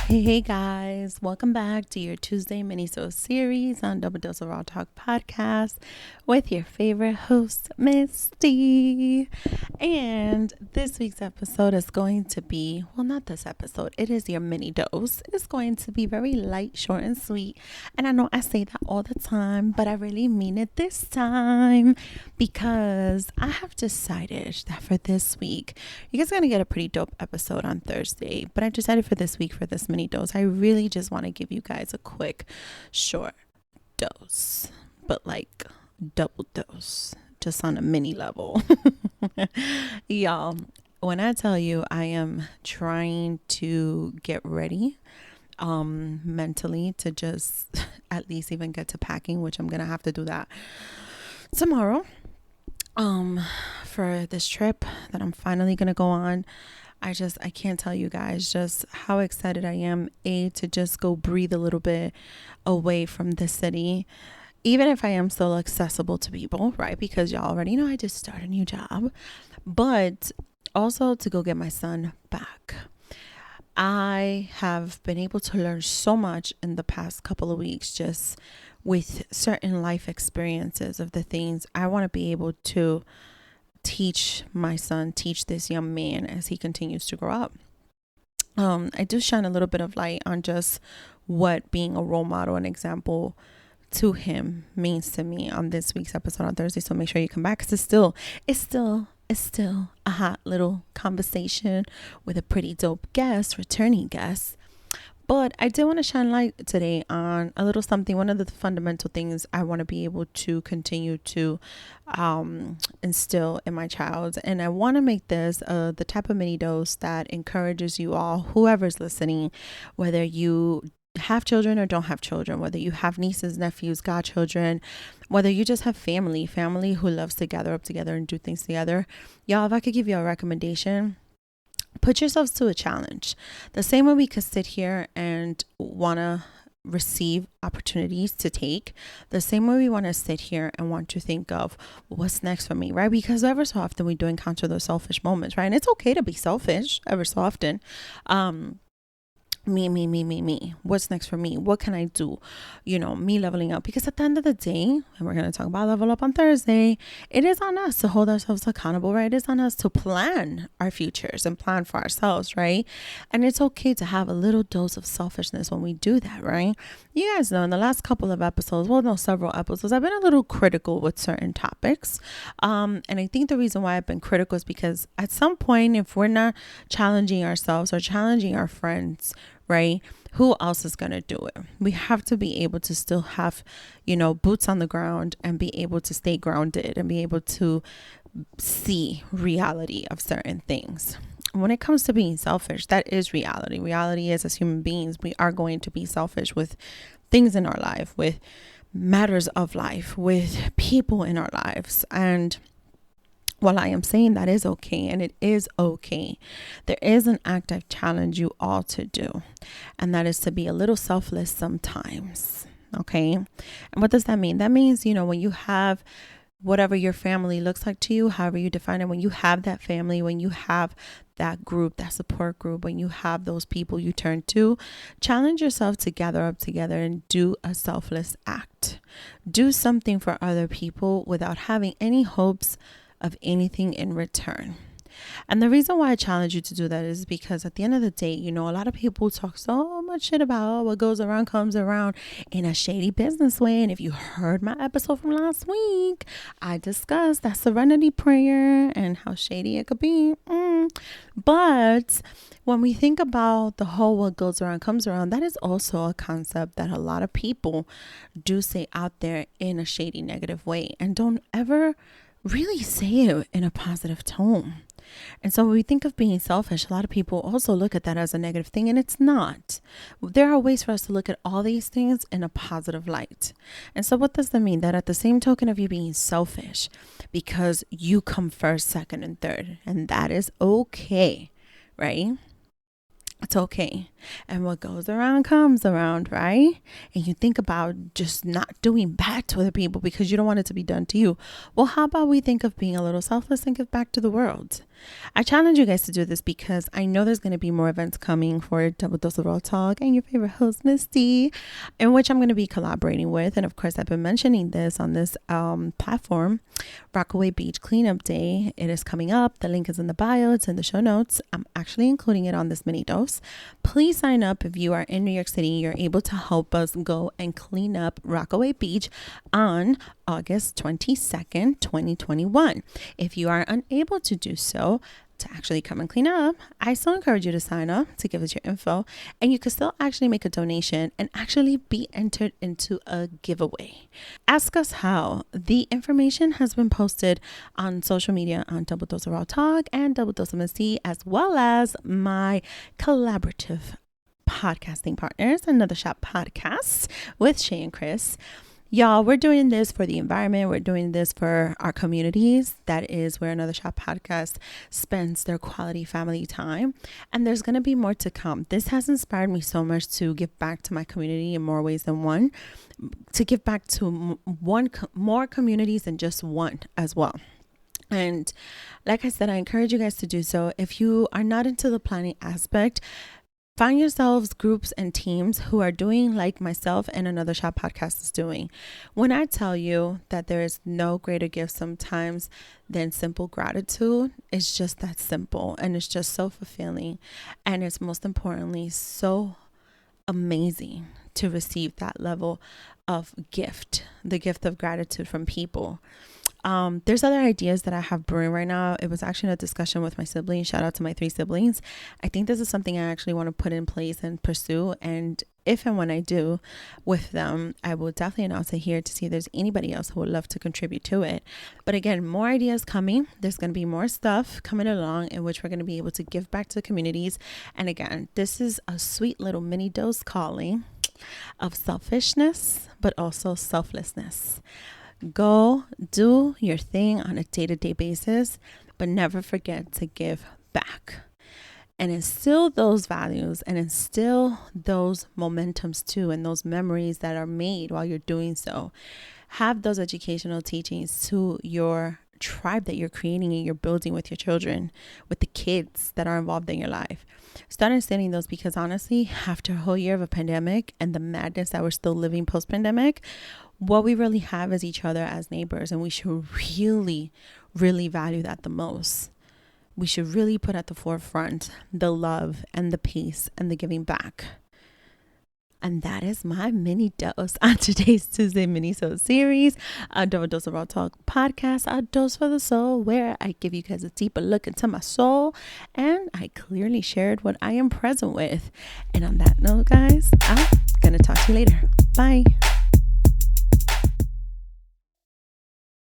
Hey guys, welcome back to your Tuesday mini-sode series on Double Dose of Raw Talk podcast with your favorite host, Misty. And this week's episode is going to be, well, not this episode, it is your mini dose. It's going to be very light, short, and sweet. And I know I say that all the time, but I really mean it this time because I have decided that for this week, you guys are going to get a pretty dope episode on Thursday, but I decided for this week, for this mini dose, I really just want to give you guys a quick, short dose, but like double dose, just on a mini level. Y'all, when I tell you I am trying to get ready mentally to just at least even get to packing, which I'm gonna have to do that tomorrow for this trip that I'm finally gonna go on. I can't tell you guys just how excited I am, to just go breathe a little bit away from the city, even if I am still accessible to people, right? Because y'all already know I just started a new job, but also to go get my son back. I have been able to learn so much in the past couple of weeks, just with certain life experiences of the things I want to be able to teach my son, teach this young man as he continues to grow up. I do shine a little bit of light on just what being a role model and example to him means to me on this week's episode on Thursday. So make sure you come back, because it's still a hot little conversation with a pretty dope guest, returning guest. But I did want to shine light today on a little something. One of the fundamental things I want to be able to continue to instill in my child. And I want to make this the type of mini dose that encourages you all, whoever's listening, whether you have children or don't have children, whether you have nieces, nephews, godchildren, whether you just have family who loves to gather up together and do things together. Y'all, if I could give you a recommendation, put yourselves to a challenge. The same way we could sit here and want to receive opportunities to take, the same way we want to sit here and want to think of what's next for me, right? Because ever so often we do encounter those selfish moments, right? And it's okay to be selfish ever so often. Me. What's next for me? What can I do? Me leveling up. Because at the end of the day, and we're going to talk about level up on Thursday, it is on us to hold ourselves accountable, right? It is on us to plan our futures and plan for ourselves, right? And it's okay to have a little dose of selfishness when we do that, right? You guys know in the last couple of episodes, several episodes, I've been a little critical with certain topics. And I think the reason why I've been critical is because at some point, if we're not challenging ourselves or challenging our friends, right, who else is going to do it? We have to be able to still have, boots on the ground and be able to stay grounded and be able to see reality of certain things. When it comes to being selfish, that is reality. Reality is, as human beings, we are going to be selfish with things in our life, with matters of life, with people in our lives. And while I am saying that is okay, and it is okay, there is an act I challenge you all to do, and that is to be a little selfless sometimes. Okay. And what does that mean? That means, when you have whatever your family looks like to you, however you define it, when you have that family, when you have that group, that support group, when you have those people you turn to, challenge yourself to gather up together and do a selfless act. Do something for other people without having any hopes of anything in return. And the reason why I challenge you to do that is because at the end of the day, a lot of people talk so much shit about what goes around comes around in a shady business way. And if you heard my episode from last week, I discussed that serenity prayer and how shady it could be. But when we think about the whole what goes around comes around, that is also a concept that a lot of people do say out there in a shady, negative way and don't ever really say it in a positive tone. And so when we think of being selfish, a lot of people also look at that as a negative thing, and it's not. There are ways for us to look at all these things in a positive light. And so what does that mean? That at the same token of you being selfish, because you come first, second, and third, and that is okay, right? It's okay. And what goes around comes around, right? And you think about just not doing bad to other people because you don't want it to be done to you. Well, how about we think of being a little selfless and give back to the world? I challenge you guys to do this because I know there's going to be more events coming for Double Dose of Raw Talk and your favorite host, Miss D, in which I'm going to be collaborating with. And of course, I've been mentioning this on this platform, Rockaway Beach Cleanup Day. It is coming up. The link is in the bio. It's in the show notes. I'm actually including it on this mini dose. Please sign up if you are in New York City. You're able to help us go and clean up Rockaway Beach on August 22nd, 2021. If you are unable to do so, to actually come and clean up, I still encourage you to sign up to give us your info, and you can still actually make a donation and actually be entered into a giveaway. Ask us how. The information has been posted on social media on Double Dose of Raw Talk and Double Dose of MSD, as well as my collaborative podcasting partners, Another Shop Podcast with Shay and Chris. Y'all, we're doing this for the environment. We're doing this for our communities. That is where Another Shop Podcast spends their quality family time. And there's going to be more to come. This has inspired me so much to give back to my community in more ways than one, to give back to more communities than just one as well. And like I said, I encourage you guys to do so. If you are not into the planning aspect, find yourselves groups and teams who are doing like myself and Another Shop Podcast is doing. When I tell you that there is no greater gift sometimes than simple gratitude, it's just that simple, and it's just so fulfilling, and it's most importantly so amazing to receive that level of gift, the gift of gratitude from people. There's other ideas that I have brewing right now. It was actually a discussion with my siblings. Shout out to my 3 siblings. I think this is something I actually want to put in place and pursue. And if and when I do with them, I will definitely announce it here to see if there's anybody else who would love to contribute to it. But again, more ideas coming. There's going to be more stuff coming along in which we're going to be able to give back to communities. And again, this is a sweet little mini dose calling of selfishness, but also selflessness. Go do your thing on a day-to-day basis, but never forget to give back and instill those values and instill those momentums too, and those memories that are made while you're doing so. Have those educational teachings to your tribe that you're creating and you're building with your children, with the kids that are involved in your life. Start understanding those, because honestly, after a whole year of a pandemic and the madness that we're still living post-pandemic, what we really have is each other as neighbors, and we should really, really value that the most. We should really put at the forefront the love and the peace and the giving back. And that is my mini dose on today's Tuesday mini-sode series, a Double Dose of Raw Talk podcast, a dose for the soul, where I give you guys a deeper look into my soul, and I clearly shared what I am present with. And on that note, guys, I'm gonna talk to you later. Bye.